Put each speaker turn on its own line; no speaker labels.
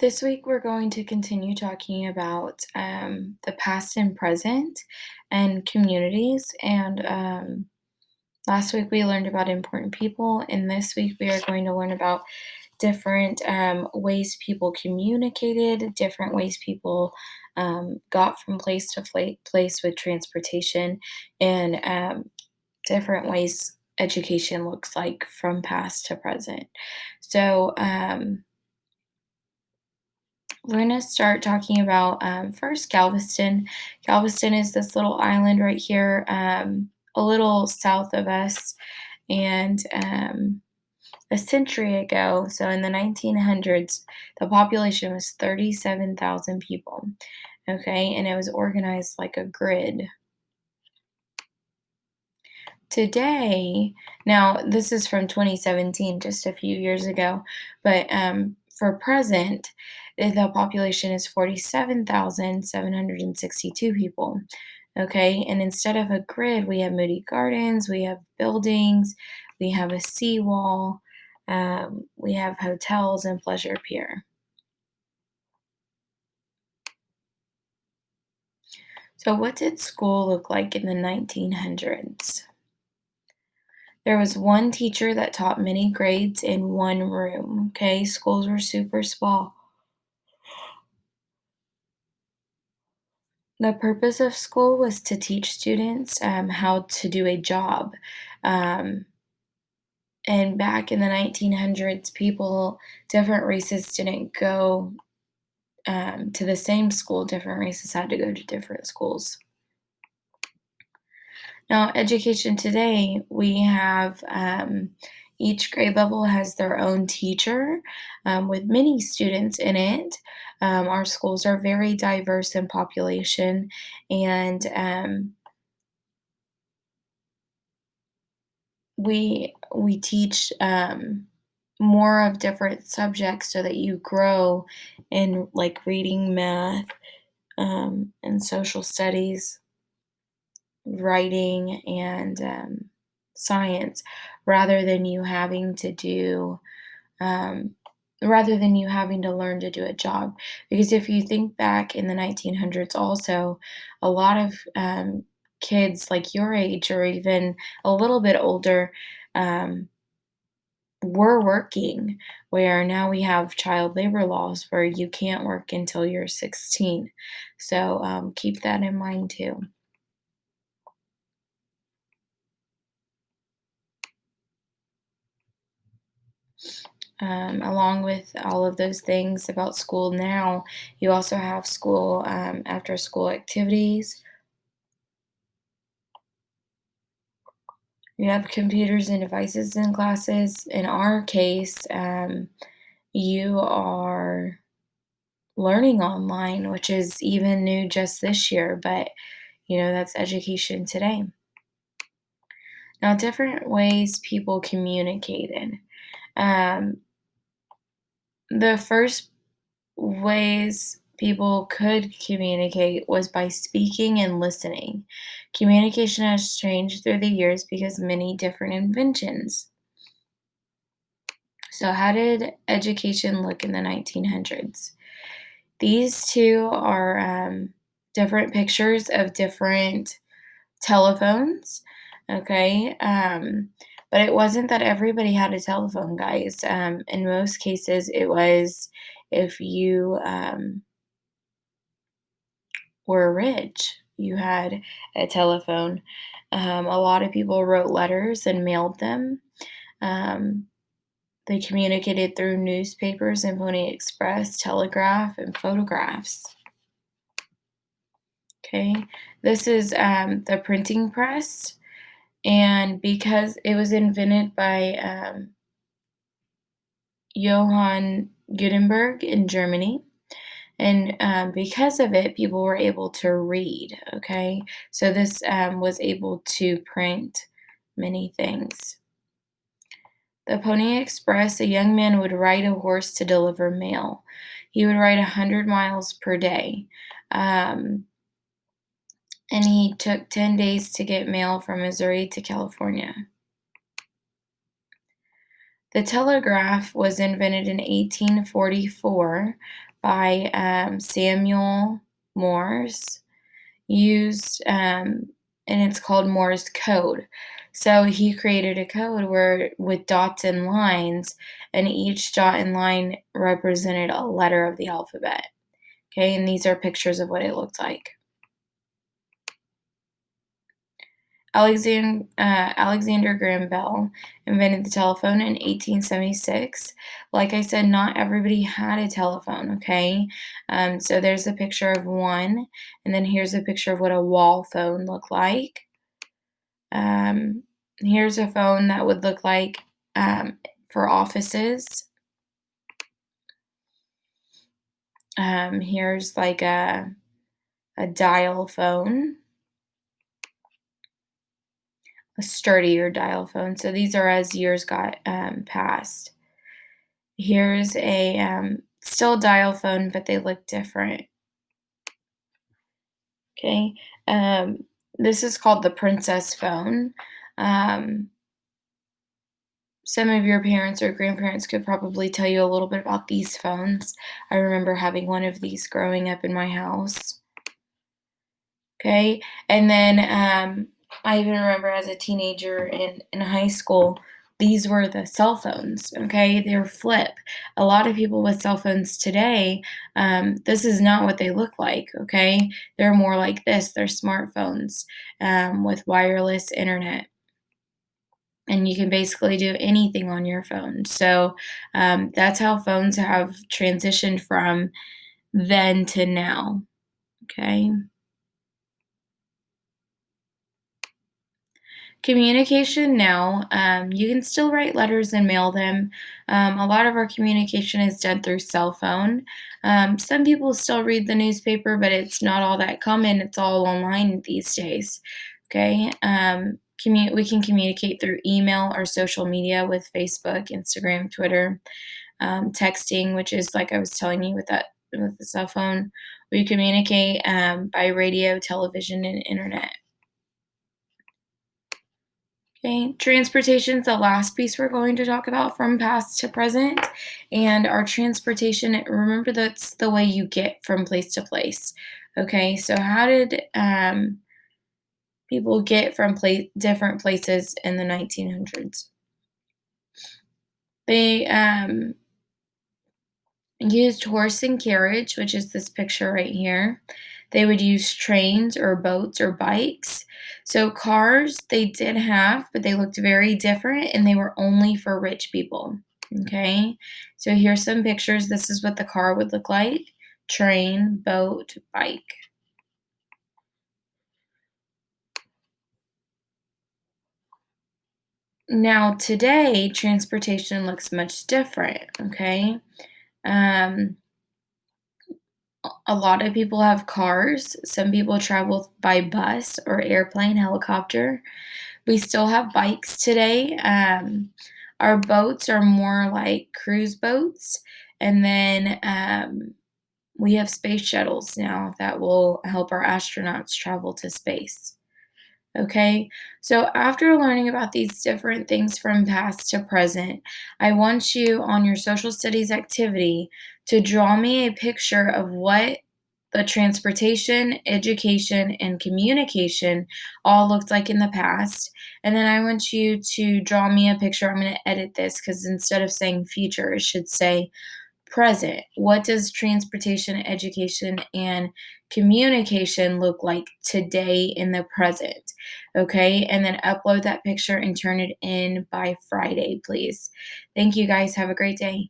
This week, we're going to continue talking about the past and present and communities. And last week, we learned about important people. And this week, we are going to learn about different ways people communicated, different ways people got from place to place with transportation, and different ways education looks like from past to present. So, we're going to start talking about first Galveston. Galveston is this little island right here, a little south of us. And a century ago, so in the 1900s, the population was 37,000 people. Okay, and it was organized like a grid. Today, now this is from 2017, just a few years ago, but for present, the population is 47,762 people. Okay, and instead of a grid, we have Moody Gardens, we have buildings, we have a seawall, we have hotels and Pleasure Pier. So, what did school look like in the 1900s? There was one teacher that taught many grades in one room, okay? Schools were super small. The purpose of school was to teach students how to do a job. Um, and back in the 1900s, different races didn't go to the same school. Different races had to go to different schools. Now, education today, we have each grade level has their own teacher with many students in it. Our schools are very diverse in population, and we teach more of different subjects so that you grow in like reading, math, and social studies, writing, and science rather than you having to do um, rather than you having to learn to do a job. Because if you think back in the 1900s, also a lot of kids like your age or even a little bit older um, were working, where now we have child labor laws where you can't work until you're 16. So keep that in mind too. Along with all of those things about school now, you also have school after school activities. You have computers and devices in classes. In our case, you are learning online, which is even new just this year, but that's education today. Now, different ways people communicated. Um, the first ways people could communicate was by speaking and listening. Communication has changed through the years because many different inventions. So, how did education look in the 1900s? These two are different pictures of different telephones. Okay. But it wasn't that everybody had a telephone, guys. In most cases, it was if you were rich, you had a telephone. A lot of people wrote letters and mailed them. Um, they communicated through newspapers and Pony Express, telegraph, and photographs. Okay, this is the printing press, and because it was invented by Johann Gutenberg in Germany, and because of it, people were able to read. Okay, so this was able to print many things. The Pony Express, a young man would ride a horse to deliver mail. He would ride 100 miles per day. Um, and he took 10 days to get mail from Missouri to California. The telegraph was invented in 1844 by Samuel Morse, used, and it's called Morse code. So he created a code where with dots and lines, and each dot and line represented a letter of the alphabet. Okay, and these are pictures of what it looked like. Alexander Graham Bell invented the telephone in 1876. Like I said, not everybody had a telephone, okay? So there's a picture of one, and then here's a picture of what a wall phone looked like. Um, Here's a phone that would look like for offices. Here's like a dial phone, a sturdier dial phone. So these are as years got passed. Here's a still dial phone, but they look different. Okay. This is called the Princess phone. Um, some of your parents or grandparents could probably tell you a little bit about these phones. I remember having one of these growing up in my house. Okay. And then I even remember as a teenager in high school, these were the cell phones. Okay. They're flip. A lot of people with cell phones today, this is not what they look like. Okay. They're more like this. They're smartphones with wireless internet. And you can basically do anything on your phone. So that's how phones have transitioned from then to now. Okay. Communication now, you can still write letters and mail them. A lot of our communication is done through cell phone. Some people still read the newspaper, but it's not all that common. It's all online these days. Okay. We can communicate through email or social media with Facebook, Instagram, Twitter, texting, which is like I was telling you with that with the cell phone. We communicate by radio, television, and internet. Okay, transportation's the last piece we're going to talk about from past to present. And our transportation, remember that's the way you get from place to place. Okay, so how did people get from different places in the 1900s? They used horse and carriage, which is this picture right here. They would use trains or boats or bikes. So cars they did have, but they looked very different and they were only for rich people. Okay. So here's some pictures. This is what the car would look like. Train, boat, bike. Now today, transportation looks much different. Okay. Um, a lot of people have cars. Some people travel by bus or airplane, helicopter. We still have bikes today. Our boats are more like cruise boats. And then we have space shuttles now that will help our astronauts travel to space. Okay, so after learning about these different things from past to present, I want you on your social studies activity to draw me a picture of what the transportation, education, and communication all looked like in the past. And then I want you to draw me a picture. I'm going to edit this because instead of saying future, it should say present. What does transportation, education, and communication look like today in the present? Okay, and then upload that picture and turn it in by Friday, please. Thank you guys. Have a great day.